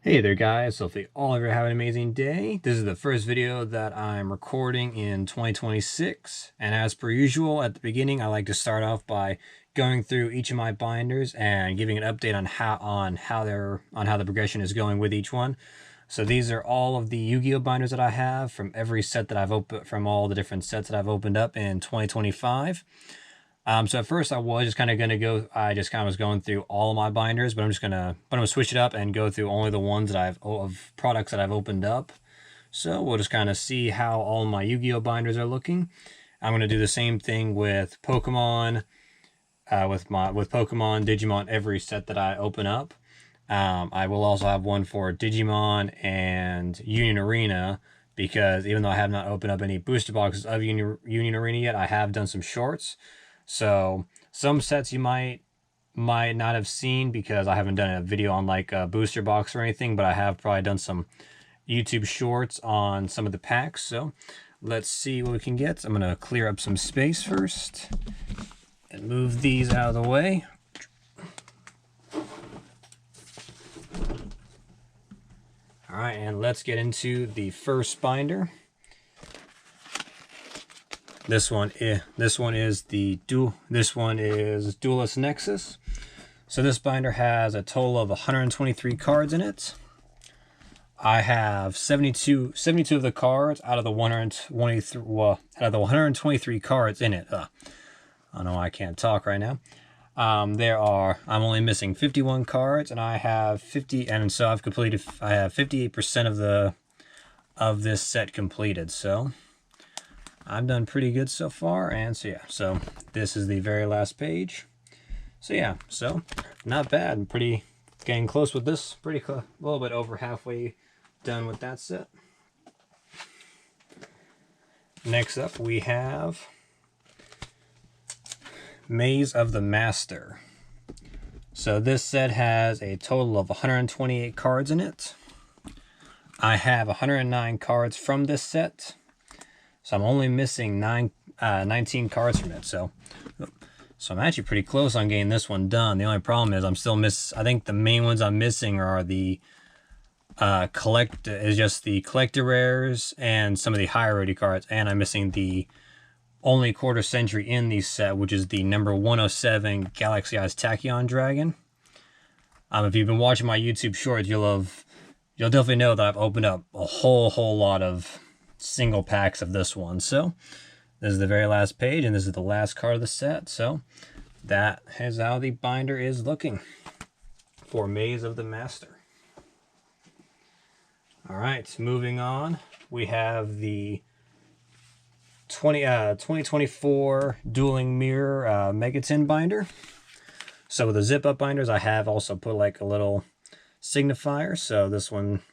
Hey there guys, hopefully all of you are having an amazing day. This is the first video that I'm recording in 2026, and as per usual at the beginning I like to start off by going through each of my binders and giving an update on how the progression is going with each one. So these are all of the Yu-Gi-Oh binders that I have from every set that I've opened, from all the different sets that I've opened up in 2025. So at first I was just kind of going to go, I just kind of was going through all of my binders, but I'm going to switch it up and go through only the ones that of products that I've opened up. So we'll just kind of see how all my Yu-Gi-Oh binders are looking. I'm going to do the same thing with Pokemon, with Pokemon, Digimon, every set that I open up. I will also have one for Digimon and Union Arena, because even though I have not opened up any booster boxes of Union Arena yet, I have done some shorts. So some sets you might not have seen because I haven't done a video on like a booster box or anything, but I have probably done some YouTube shorts on some of the packs. So let's see what we can get. I'm gonna clear up some space first and move these out of the way. All right, and let's get into the first binder. This one is Duelist Nexus. So this binder has a total of 123 cards in it. I have 72 of the cards out of the 123. Well, out of the 123 cards in it. I don't know why I can't talk right now. I'm only missing 51 cards, and I have 50, and so I have 58% of this set completed. So I've done pretty good so far, and so this is the very last page. So not bad. I'm pretty getting close with this. Pretty close, a little bit over halfway done with that set. Next up, we have Maze of the Master. So this set has a total of 128 cards in it. I have 109 cards from this set. So I'm only missing 19 cards from it. So I'm actually pretty close on getting this one done. The only problem is I think the main ones I'm missing are the collector rares and some of the higher rarity cards, and I'm missing the only quarter century in the set, which is the number 107 Galaxy Eyes Tachyon Dragon. If you've been watching my YouTube shorts, you'll definitely know that I've opened up a whole lot of single packs of this one. So this is the very last page, and this is the last card of the set. So that is how the binder is looking for Maze of the Master. All right, moving on, we have the 2024 Dueling Mirror Megatin binder. So with the zip up binders, I have also put like a little signifier. So this one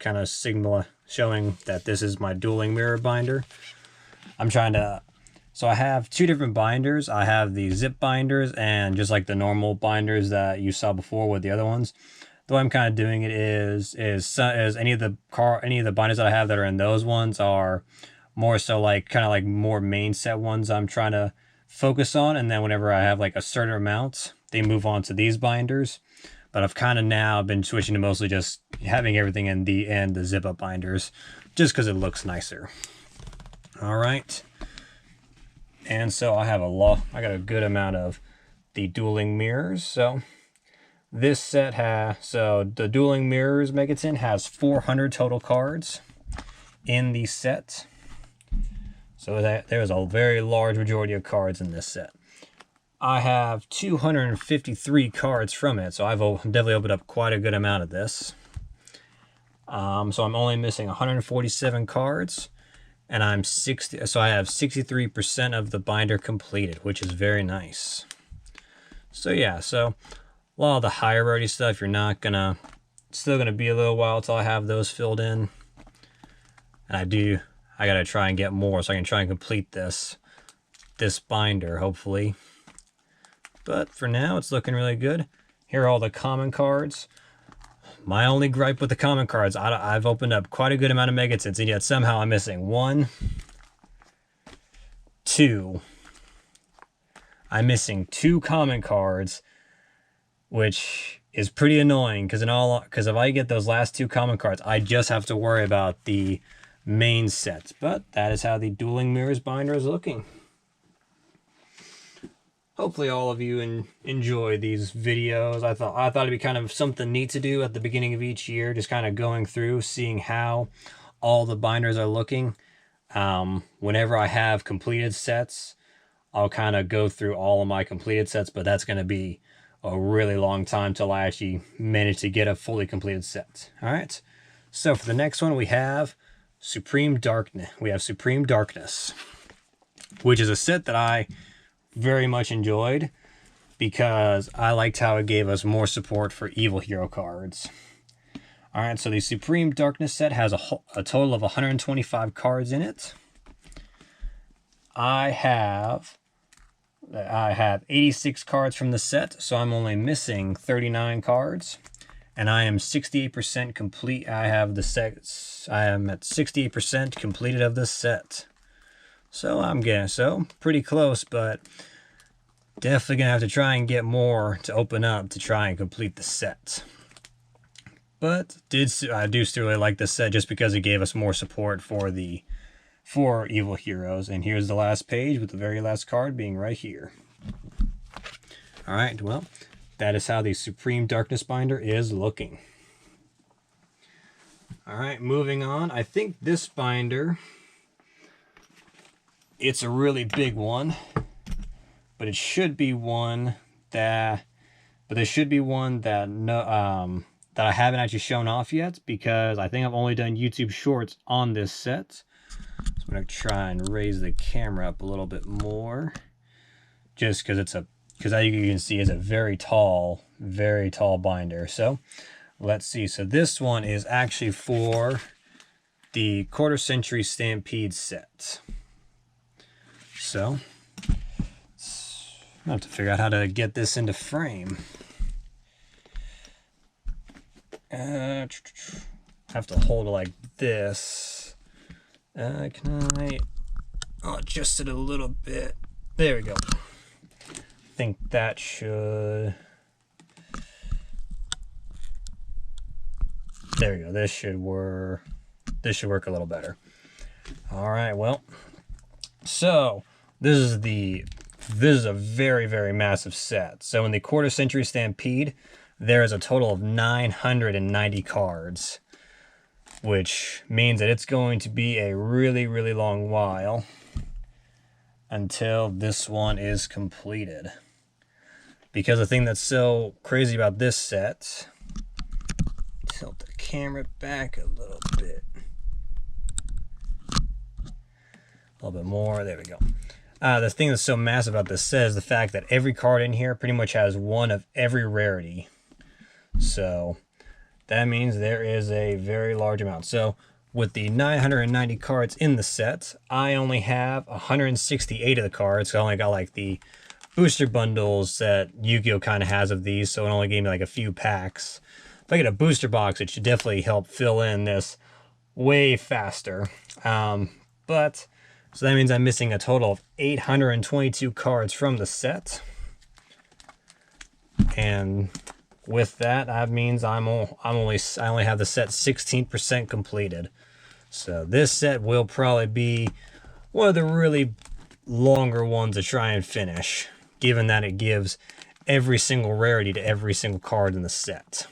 kind of showing that this is my Dueling Mirror binder. So I have two different binders. I have the zip binders and just like the normal binders that you saw before with the other ones. The way I'm kind of doing it is any of the binders that I have that are in those ones are more so like kind of like more main set ones I'm trying to focus on, and then whenever I have like a certain amount, they move on to these binders. But I've kind of now been switching to mostly just having everything in the zip up binders, just because it looks nicer. All right, and so I got a good amount of the Dueling Mirrors. So this set the Dueling Mirrors Megatin has 400 total cards in the set. So there's a very large majority of cards in this set. I have 253 cards from it, so I've definitely opened up quite a good amount of this. So I'm only missing 147 cards, and I have 63% of the binder completed, which is very nice. So yeah, so a lot of the higher rarity stuff, still gonna be a little while till I have those filled in. And I gotta try and get more so I can try and complete this binder, hopefully. But for now, it's looking really good. Here are all the common cards. My only gripe with the common cards, I've opened up quite a good amount of Megatins, and yet somehow I'm missing 1, 2. I'm missing 2 common cards, which is pretty annoying because if I get those last two common cards, I just have to worry about the main sets. But that is how the Dueling Mirrors binder is looking. Hopefully all of you enjoy these videos. I thought it'd be kind of something neat to do at the beginning of each year, just kind of going through, seeing how all the binders are looking. Whenever I have completed sets, I'll kind of go through all of my completed sets, but that's going to be a really long time till I actually manage to get a fully completed set. All right. So for the next one, we have Supreme Darkness. We have Supreme Darkness, which is a set that I very much enjoyed because I liked how it gave us more support for evil hero cards. All right, so the Supreme Darkness set has a total of 125 cards in it. I have 86 cards from the set, so I'm only missing 39 cards, and I am 68% complete. I am at 68% completed of this set. So I'm getting pretty close, but definitely gonna have to try and get more to open up to try and complete the set. But I do still really like this set just because it gave us more support for evil heroes. And here's the last page with the very last card being right here. All right, well, that is how the Supreme Darkness binder is looking. All right, moving on. I think this binder, it's a really big one, but it should be one that, that I haven't actually shown off yet because I think I've only done YouTube shorts on this set. So I'm gonna try and raise the camera up a little bit more, just because as you can see, it's a very tall binder. So let's see. So this one is actually for the Quarter Century Stampede set. So I have to figure out how to get this into frame. Have to hold it like this. Can I adjust it a little bit? There we go. I think that should... There we go. This should work a little better. All right, well, so this is a very, very massive set. So in the Quarter Century Stampede, there is a total of 990 cards, which means that it's going to be a really, really long while until this one is completed. Because the thing that's so crazy about this set, tilt the camera back a little bit. A little bit more, there we go. The thing that's so massive about this set is the fact that every card in here pretty much has one of every rarity. So that means there is a very large amount. So with the 990 cards in the set, I only have 168 of the cards. So I only got like the booster bundles that Yugioh kind of has of these. So it only gave me like a few packs. If I get a booster box, it should definitely help fill in this way faster. So that means I'm missing a total of 822 cards from the set. And with that, that means I only have the set 16% completed. So this set will probably be one of the really longer ones to try and finish, given that it gives every single rarity to every single card in the set.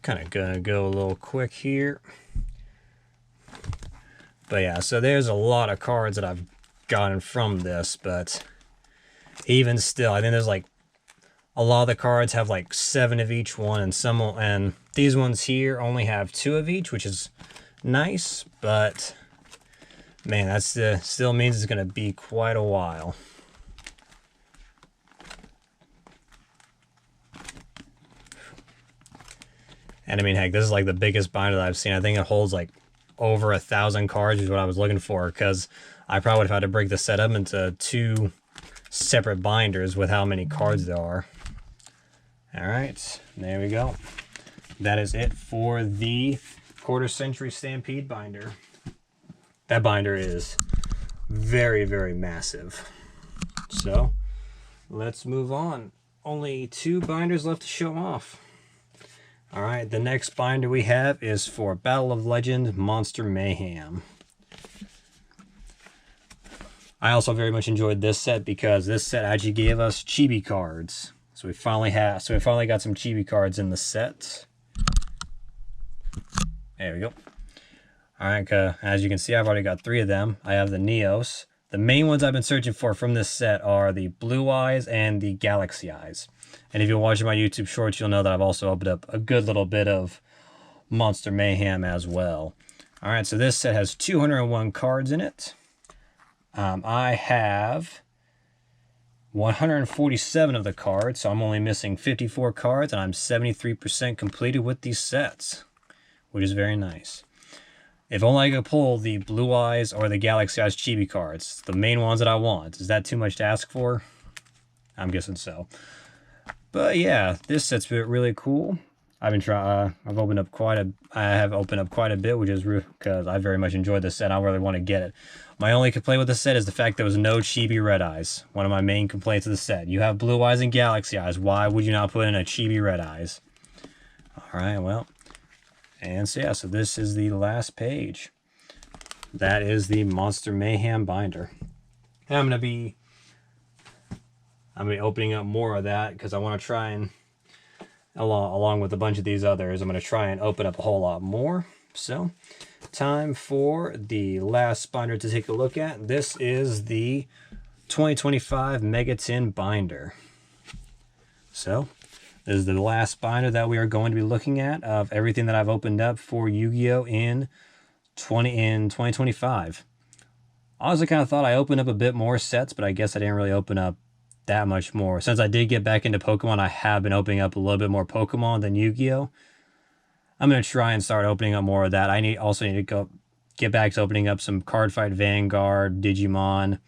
Kind of gonna go a little quick here. But yeah, so there's a lot of cards that I've gotten from this, but even still, I think there's like a lot of the cards have like 7 of each one, and these ones here only have 2 of each, which is nice, but man, that still means it's gonna be quite a while. And I mean, heck, this is like the biggest binder that I've seen. I think it holds like over 1,000 cards, is what I was looking for, because I probably would have had to break the set up into 2 separate binders with how many cards there are. All right, there we go. That is it for the Quarter Century Stampede binder. That binder is very, very massive. So let's move on. only 2 binders left to show off. All right, the next binder we have is for Battle of Legend Monster Mayhem. I also very much enjoyed this set because this set actually gave us chibi cards. So we finally got some chibi cards in the set. There we go. All right, as you can see, I've already got 3 of them. I have the Neos. The main ones I've been searching for from this set are the Blue Eyes and the Galaxy Eyes. And if you're watching my YouTube shorts, you'll know that I've also opened up a good little bit of Monster Mayhem as well. All right, so this set has 201 cards in it. I have 147 of the cards, so I'm only missing 54 cards, and I'm 73% completed with these sets, which is very nice. If only I could pull the Blue Eyes or the Galaxy Eyes chibi cards, the main ones that I want. Is that too much to ask for? I'm guessing so. But yeah, this set's really cool. I have opened up quite a bit, which is because I very much enjoyed this set. I really want to get it. My only complaint with the set is the fact there was no chibi Red Eyes. One of my main complaints of the set. You have Blue Eyes and Galaxy Eyes. Why would you not put in a chibi Red Eyes? All right, well, and so yeah, so this is the last page. That is the Monster Mayhem binder. And I'm gonna be opening up more of that because I want to try and along with a bunch of these others, I'm going to try and open up a whole lot more. So, time for the last binder to take a look at. This is the 2025 Mega Tin binder. So, this is the last binder that we are going to be looking at of everything that I've opened up for Yu-Gi-Oh! in 2025. I honestly kind of thought I opened up a bit more sets, but I guess I didn't really open up that much more. Since I did get back into Pokemon, I have been opening up a little bit more Pokemon than Yu-Gi-Oh! I'm going to try and start opening up more of that. I also need to get back to opening up some Card Fight Vanguard, Digimon.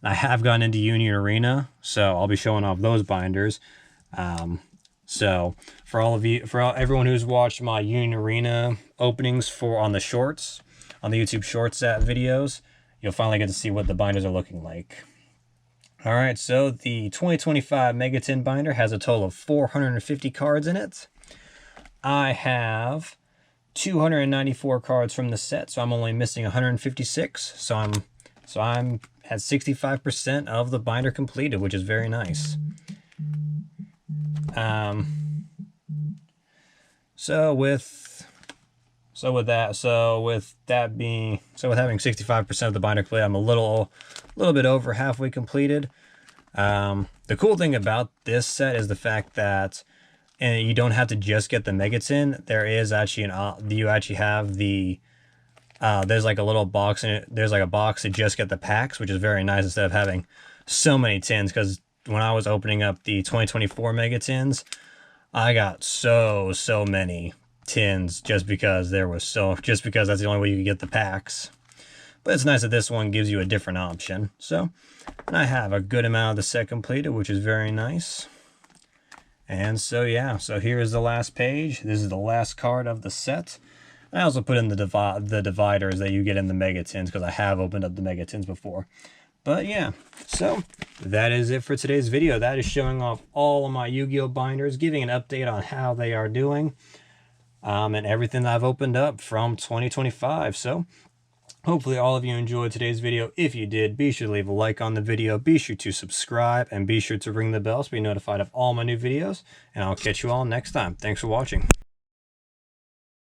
I have gotten into Union Arena, so I'll be showing off those binders. So for everyone who's watched my Union Arena openings on the shorts, on the YouTube Shorts videos, you'll finally get to see what the binders are looking like. All right, so the 2025 Mega Tin binder has a total of 450 cards in it. I have 294 cards from the set, so I'm only missing 156. So I'm at 65% of the binder completed, which is very nice. With having 65% of the binder completed, I'm a little bit over halfway completed. The cool thing about this set is the fact that you don't have to just get the Mega Tin. There is actually you actually have the there's like a little box in it. There's like a box to just get the packs, which is very nice instead of having so many tins. Because when I was opening up the 2024 Mega Tins, I got so many tins just because that's the only way you could get the packs. But it's nice that this one gives you a different option. So, and I have a good amount of the set completed, which is very nice. And so yeah, so here is the last page. This is the last card of the set. I also put in the dividers that you get in the Mega Tins because I have opened up the Mega Tins before. But yeah, so that is it for today's video. That is showing off all of my Yu-Gi-Oh! Binders, giving an update on how they are doing, and everything that I've opened up from 2025. So hopefully all of you enjoyed today's video. If you did, be sure to leave a like on the video, be sure to subscribe, and be sure to ring the bell to be notified of all my new videos. And I'll catch you all next time. Thanks for watching.